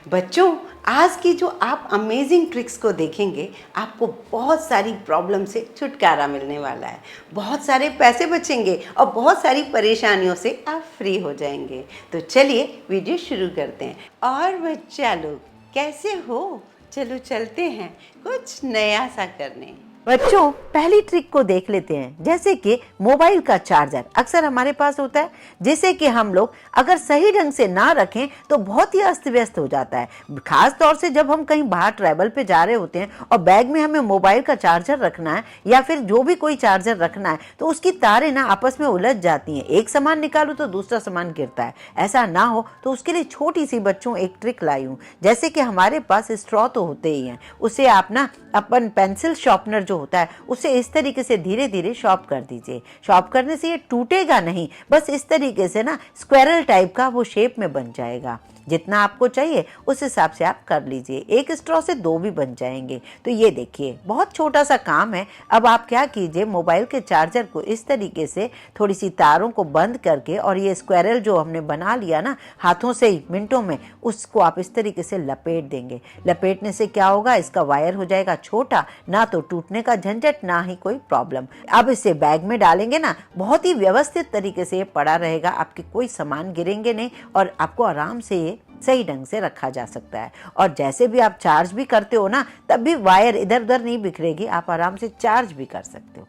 बच्चों, आज की जो आप अमेजिंग ट्रिक्स को देखेंगे, आपको बहुत सारी प्रॉब्लम से छुटकारा मिलने वाला है। बहुत सारे पैसे बचेंगे और बहुत सारी परेशानियों से आप फ्री हो जाएंगे। तो चलिए वीडियो शुरू करते हैं। और बच्चा लोग कैसे हो? चलो चलते हैं कुछ नया सा करने। बच्चों, पहली ट्रिक को देख लेते हैं। जैसे कि मोबाइल का चार्जर अक्सर हमारे पास होता है, जिसे कि हम लोग अगर सही ढंग से ना रखें तो बहुत ही अस्त व्यस्त हो जाता है। खास तौर से जब हम कहीं बाहर ट्रैवल पे जा रहे होते हैं और बैग में हमें मोबाइल का चार्जर रखना है या फिर जो भी कोई चार्जर रखना है, तो उसकी तारें ना आपस में उलझ जाती हैं। एक सामान निकालो तो दूसरा सामान गिरता है। ऐसा ना हो तो उसके लिए छोटी सी बच्चों एक ट्रिक लाई हूँ। जैसे कि हमारे पास स्ट्रॉ तो होते ही हैं, उसे आप ना अपन पेंसिल शार्पनर जो होता है उसे इस तरीके से धीरे धीरे शॉर्प कर दीजिए। शॉर्प करने से ये टूटेगा नहीं, बस इस तरीके से ना स्क्वायरल टाइप का वो शेप में बन जाएगा। जितना आपको चाहिए उस हिसाब से आप कर लीजिए। एक स्ट्रॉ से दो भी बन जाएंगे। तो ये देखिए, बहुत छोटा सा काम है। अब आप क्या कीजिए, मोबाइल के चार्जर को इस तरीके से थोड़ी सी तारों को बंद करके और ये स्क्वायरल जो हमने बना लिया ना हाथों से ही मिनटों में, उसको आप इस तरीके से लपेट देंगे। लपेटने से क्या होगा, इसका वायर हो जाएगा छोटा, ना तो टूटने का झंझट ना ही कोई प्रॉब्लम। अब इसे बैग में डालेंगे ना, बहुत ही व्यवस्थित तरीके से ये पड़ा रहेगा। आपके कोई सामान गिरेंगे नहीं और आपको आराम से सही ढंग से रखा जा सकता है। और जैसे भी आप चार्ज भी करते हो ना, तब भी वायर इधर उधर नहीं बिखरेगी, आप आराम से चार्ज भी कर सकते हो।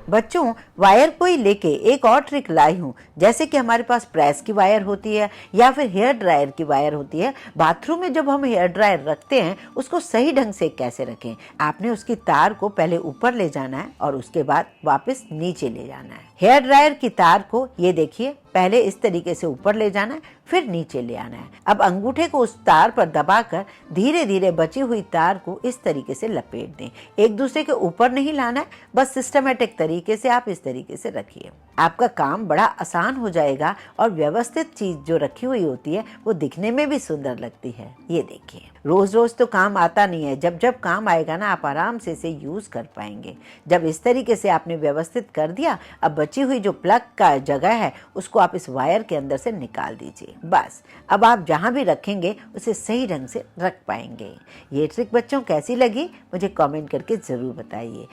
बच्चों, वायर को ही लेके एक और ट्रिक लाई हूँ। जैसे कि हमारे पास प्रेस की वायर होती है या फिर हेयर ड्रायर की वायर होती है। बाथरूम में जब हम हेयर ड्रायर रखते हैं, उसको सही ढंग से कैसे रखें, आपने उसकी तार को पहले ऊपर ले जाना है और उसके बाद वापस नीचे ले जाना है। हेयर ड्रायर की तार को ये देखिए, पहले इस तरीके से ऊपर ले जाना है, फिर नीचे ले आना है। अब अंगूठे को उस तार पर दबाकर धीरे धीरे बची हुई तार को इस तरीके से लपेट दें। एक दूसरे के ऊपर नहीं लाना है, बस सिस्टमेटिक तरीके से आप इस तरीके से रखिए। आपका काम बड़ा आसान हो जाएगा और व्यवस्थित चीज जो रखी हुई होती है वो दिखने में भी सुंदर लगती है। ये देखिए, रोज रोज तो काम आता नहीं है, जब जब काम आएगा ना आप आराम से इसे यूज कर पाएंगे। जब इस तरीके से आपने व्यवस्थित कर दिया, अब बची हुई जो प्लग का जगह है उसको आप इस वायर के अंदर से निकाल दीजिए। बस अब आप जहां भी रखेंगे उसे सही ढंग से रख पाएंगे। ये ट्रिक बच्चों कैसी लगी, मुझे कमेंट करके जरूर बताइए।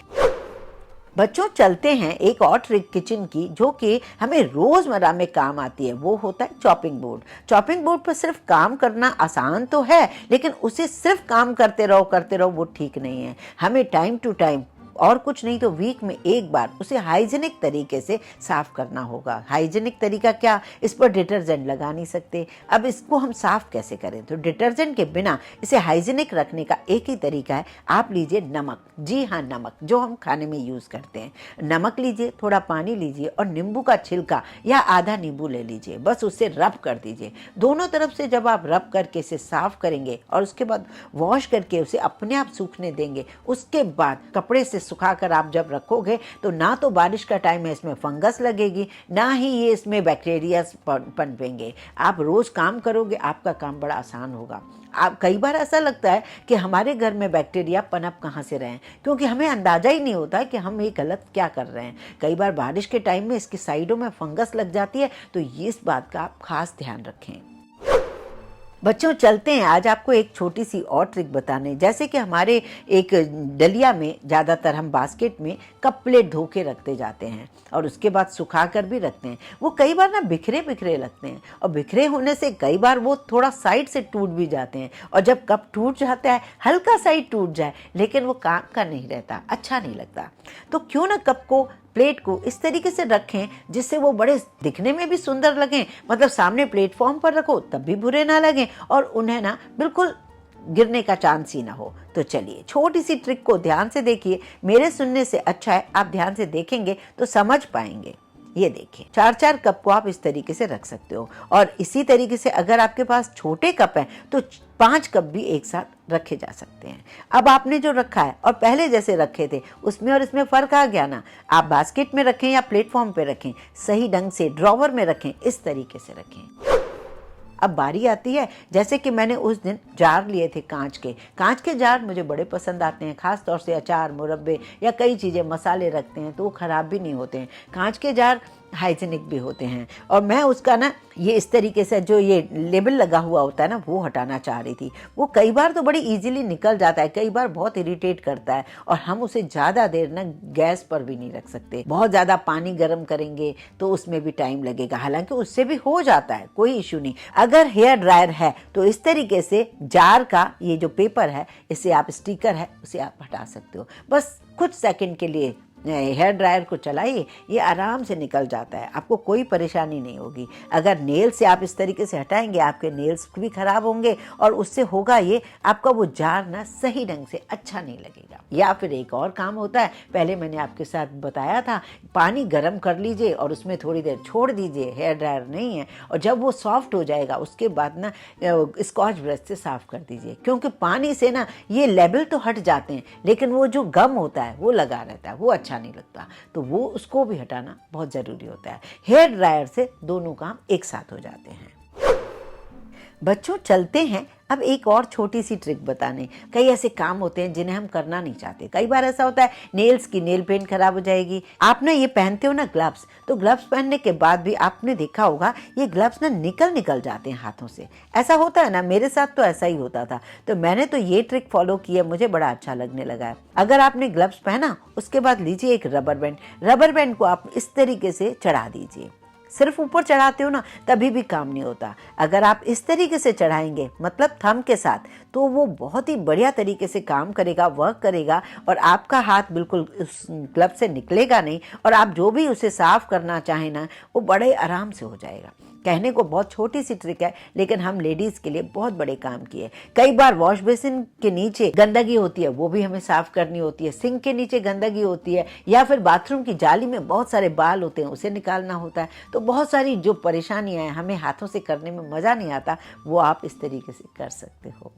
बच्चों, चलते हैं एक और ट्रिक किचन की, जो कि हमें रोजमर्रा में काम आती है। वो होता है चॉपिंग बोर्ड। चॉपिंग बोर्ड पर सिर्फ काम करना आसान तो है, लेकिन उसे सिर्फ काम करते रहो वो ठीक नहीं है। हमें टाइम टू टाइम और कुछ नहीं तो वीक में एक बार उसे हाइजीनिक तरीके से साफ करना होगा। हाइजीनिक तरीका क्या, इस पर डिटर्जेंट लगा नहीं सकते। अब इसको हम साफ कैसे करें, तो डिटर्जेंट के बिना इसे हाइजीनिक रखने का एक ही तरीका है, आप लीजिए नमक। जी हाँ, नमक जो हम खाने में यूज करते हैं। नमक लीजिए, थोड़ा पानी लीजिए और नींबू का छिलका या आधा नींबू ले लीजिए, बस उससे रब कर दीजिए। दोनों तरफ से जब आप रब करके इसे साफ करेंगे और उसके बाद वॉश करके उसे अपने आप सूखने देंगे, उसके बाद कपड़े से सुखाकर आप जब रखोगे तो ना तो बारिश का टाइम है इसमें फंगस लगेगी, ना ही ये इसमें बैक्टीरिया पनपेंगे। आप रोज काम करोगे, आपका काम बड़ा आसान होगा। आप कई बार ऐसा लगता है कि हमारे घर में बैक्टीरिया पनप कहाँ से रहे हैं, क्योंकि हमें अंदाजा ही नहीं होता कि हम ये गलत क्या कर रहे हैं। कई बार बारिश के टाइम में इसकी साइडों में फंगस लग जाती है, तो ये इस बात का आप खास ध्यान रखें। बच्चों, चलते हैं आज आपको एक छोटी सी और ट्रिक बताने। जैसे कि हमारे एक डलिया में ज़्यादातर हम बास्केट में कप प्लेट धो के रखते जाते हैं और उसके बाद सुखा कर भी रखते हैं। वो कई बार ना बिखरे बिखरे लगते हैं और बिखरे होने से कई बार वो थोड़ा साइड से टूट भी जाते हैं। और जब कप टूट जाता है, हल्का साइड टूट जाए, लेकिन वो काम का नहीं रहता, अच्छा नहीं लगता। तो क्यों ना कप को, प्लेट को इस तरीके से रखें जिससे वो बड़े दिखने में भी सुंदर लगें। मतलब सामने प्लेटफॉर्म पर रखो तब भी बुरे ना लगें और उन्हें ना बिल्कुल गिरने का चांस ही ना हो। तो चलिए छोटी सी ट्रिक को ध्यान से देखिए। मेरे सुनने से अच्छा है आप ध्यान से देखेंगे तो समझ पाएंगे। ये देखिए, 4-4 कप को आप इस तरीके से रख सकते हो और इसी तरीके से अगर आपके पास छोटे कप हैं तो 5 कप भी एक साथ रखे जा सकते हैं। अब आपने जो रखा है और पहले जैसे रखे थे उसमें और इसमें फर्क आ गया ना। आप बास्केट में रखें या प्लेटफॉर्म पे रखें, सही ढंग से ड्रॉवर में रखें, इस तरीके से रखें। अब बारी आती है, जैसे कि मैंने उस दिन जार लिए थे कांच के जार मुझे बड़े पसंद आते हैं। खास तौर से अचार, मुरब्बे या कई चीज़ें, मसाले रखते हैं तो वो ख़राब भी नहीं होते हैं। कांच के जार हाइजीनिक भी होते हैं। और मैं उसका ना ये इस तरीके से जो ये लेबल लगा हुआ होता है ना वो हटाना चाह रही थी। वो कई बार तो बड़ी इजीली निकल जाता है, कई बार बहुत इरिटेट करता है और हम उसे ज़्यादा देर ना गैस पर भी नहीं रख सकते। बहुत ज़्यादा पानी गर्म करेंगे तो उसमें भी टाइम लगेगा, हालांकि उससे भी हो जाता है, कोई इशू नहीं। अगर हेयर ड्रायर है तो इस तरीके से जार का ये जो पेपर है, इसे आप स्टिकर है उसे आप हटा सकते हो। बस कुछ सेकंड के लिए हेयर ड्रायर को चलाइए, ये आराम से निकल जाता है, आपको कोई परेशानी नहीं होगी। अगर नेल से आप इस तरीके से हटाएंगे आपके नेल्स भी खराब होंगे और उससे होगा ये, आपका वो जार ना सही ढंग से अच्छा नहीं लगेगा। या फिर एक और काम होता है, पहले मैंने आपके साथ बताया था, पानी गर्म कर लीजिए और उसमें थोड़ी देर छोड़ दीजिए, हेयर ड्रायर नहीं है, और जब वो सॉफ्ट हो जाएगा उसके बाद ना स्कॉच ब्रश से साफ कर दीजिए, क्योंकि पानी से ना ये लेबल तो हट जाते हैं लेकिन वो जो गम होता है वो लगा रहता है, वो अच्छा नहीं लगता, तो वो उसको भी हटाना बहुत ज़रूरी होता है। हेयर ड्रायर से दोनों काम एक साथ हो जाते हैं। बच्चों चलते हैं अब एक और छोटी सी ट्रिक बताने। कई ऐसे काम होते हैं जिन्हें हम करना नहीं चाहते। कई बार ऐसा होता है नेल्स की नेल पेंट खराब हो जाएगी। आप ना ये पहनते हो ना ग्लव्स, तो ग्लव्स पहनने के बाद भी आपने देखा होगा ये ग्लव्स ना निकल जाते हैं हाथों से। ऐसा होता है ना, मेरे साथ तो ऐसा ही होता था। तो मैंने तो ये ट्रिक फॉलो की है, मुझे बड़ा अच्छा लगने लगा है। अगर आपने ग्लव्स पहना उसके बाद लीजिए एक रबर बैंड को आप इस तरीके से चढ़ा दीजिए। सिर्फ ऊपर चढ़ाते हो ना तभी भी काम नहीं होता। अगर आप इस तरीके से चढ़ाएंगे मतलब थंब के साथ, तो वो बहुत ही बढ़िया तरीके से काम करेगा, वर्क करेगा और आपका हाथ बिल्कुल उस ग्लव से निकलेगा नहीं और आप जो भी उसे साफ करना चाहें ना वो बड़े आराम से हो जाएगा। कहने को बहुत छोटी सी ट्रिक है लेकिन हम लेडीज के लिए बहुत बड़े काम की है। कई बार वॉश बेसिन के नीचे गंदगी होती है, वो भी हमें साफ करनी होती है। सिंक के नीचे गंदगी होती है या फिर बाथरूम की जाली में बहुत सारे बाल होते हैं, उसे निकालना होता है। तो बहुत सारी जो परेशानियां हैं, हमें हाथों से करने में मजा नहीं आता, वो आप इस तरीके से कर सकते हो।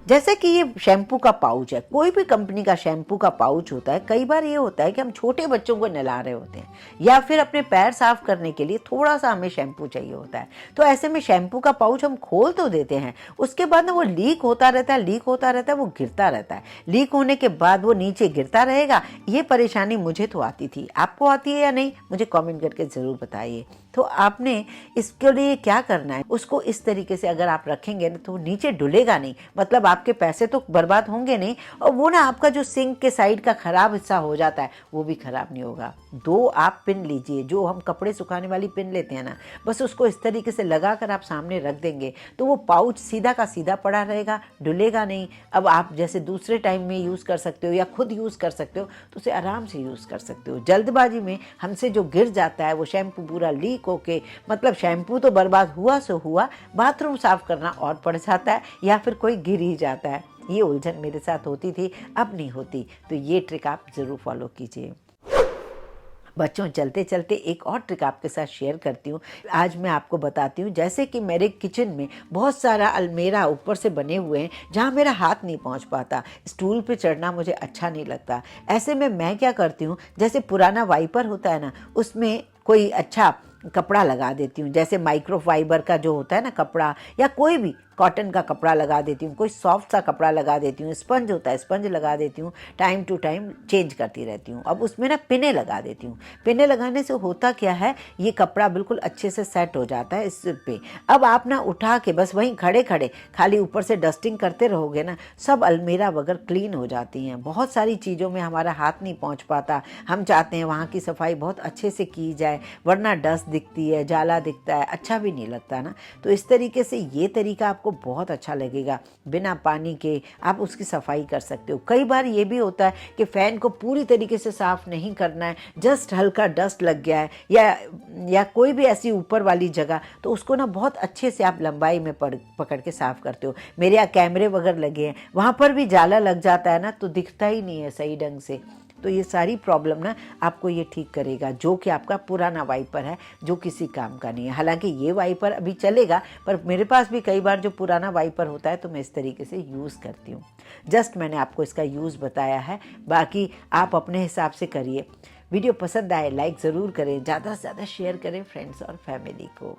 जैसे कि ये शैम्पू का पाउच है, कोई भी कंपनी का शैम्पू का पाउच होता है। कई बार ये होता है कि हम छोटे बच्चों को नहला रहे होते हैं या फिर अपने पैर साफ करने के लिए थोड़ा सा हमें शैम्पू चाहिए होता है, तो ऐसे में शैम्पू का पाउच हम खोल तो देते हैं, उसके बाद ना वो लीक होता रहता है, वो गिरता रहता है। लीक होने के बाद वो नीचे गिरता रहेगा। ये परेशानी मुझे तो आती थी, आपको आती है या नहीं मुझे कॉमेंट करके ज़रूर बताइए। तो आपने इसके लिए क्या करना है, उसको इस तरीके से अगर आप रखेंगे ना तो नीचे डुलेगा नहीं, मतलब आपके पैसे तो बर्बाद होंगे नहीं और वो ना आपका जो सिंक के साइड का खराब हिस्सा हो जाता है वो भी खराब नहीं होगा। 2 आप पिन लीजिए, जो हम कपड़े सुखाने वाली पिन लेते हैं ना, बस उसको इस तरीके से लगाकर आप सामने रख देंगे तो वो पाउच सीधा का सीधा पड़ा रहेगा, डुलेगा नहीं। अब आप जैसे दूसरे टाइम में यूज़ कर सकते हो या खुद यूज़ कर सकते हो तो उसे आराम से यूज़ कर सकते हो। जल्दबाजी में हमसे जो गिर जाता है वो शैम्पू पूरा लीक होके, मतलब शैम्पू तो बर्बाद हुआ सो हुआ, बाथरूम साफ करना और पड़ जाता है या फिर कोई गिर ही जाता है। ये उलझन मेरे साथ होती थी, अब नहीं होती। तो ये ट्रिक आप ज़रूर फॉलो कीजिए। बच्चों चलते चलते एक और ट्रिक आपके साथ शेयर करती हूँ। आज मैं आपको बताती हूँ, जैसे कि मेरे किचन में बहुत सारा अलमेरा ऊपर से बने हुए हैं जहाँ मेरा हाथ नहीं पहुँच पाता, स्टूल पे चढ़ना मुझे अच्छा नहीं लगता। ऐसे में मैं क्या करती हूँ, जैसे पुराना वाइपर होता है ना, उसमें कोई अच्छा कपड़ा लगा देती हूँ, जैसे माइक्रोफाइबर का जो होता है ना कपड़ा, या कोई भी कॉटन का कपड़ा लगा देती हूँ, कोई सॉफ्ट सा कपड़ा लगा देती हूँ, स्पंज होता है स्पंज लगा देती हूँ, टाइम टू टाइम चेंज करती रहती हूँ। अब उसमें ना पिने लगा देती हूँ। पिने लगाने से होता क्या है, ये कपड़ा बिल्कुल अच्छे से सेट हो जाता है इस पे। अब आप ना उठा के बस वहीं खड़े खड़े खाली ऊपर से डस्टिंग करते रहोगे ना, सब अलमीरा वगैरह क्लीन हो जाती हैं। बहुत सारी चीज़ों में हमारा हाथ नहीं पहुँच पाता, हम चाहते हैं वहाँ की सफाई बहुत अच्छे से की जाए, वरना डस्ट दिखती है, जाला दिखता है, अच्छा भी नहीं लगता ना। तो इस तरीके से ये तरीका आपको बहुत अच्छा लगेगा, बिना पानी के आप उसकी सफाई कर सकते हो। कई बार ये भी होता है कि फ़ैन को पूरी तरीके से साफ़ नहीं करना है, जस्ट हल्का डस्ट लग गया है या कोई भी ऐसी ऊपर वाली जगह, तो उसको ना बहुत अच्छे से आप लंबाई में पकड़ के साफ़ करते हो। मेरे यहाँ कैमरे वगैरह लगे हैं, वहाँ पर भी जाला लग जाता है ना, तो दिखता ही नहीं है सही ढंग से। तो ये सारी प्रॉब्लम ना आपको ये ठीक करेगा, जो कि आपका पुराना वाइपर है जो किसी काम का नहीं है। हालांकि ये वाइपर अभी चलेगा, पर मेरे पास भी कई बार जो पुराना वाइपर होता है तो मैं इस तरीके से यूज़ करती हूँ। जस्ट मैंने आपको इसका यूज़ बताया है, बाकी आप अपने हिसाब से करिए। वीडियो पसंद आए लाइक ज़रूर करें, ज़्यादा से ज़्यादा शेयर करें फ्रेंड्स और फैमिली को।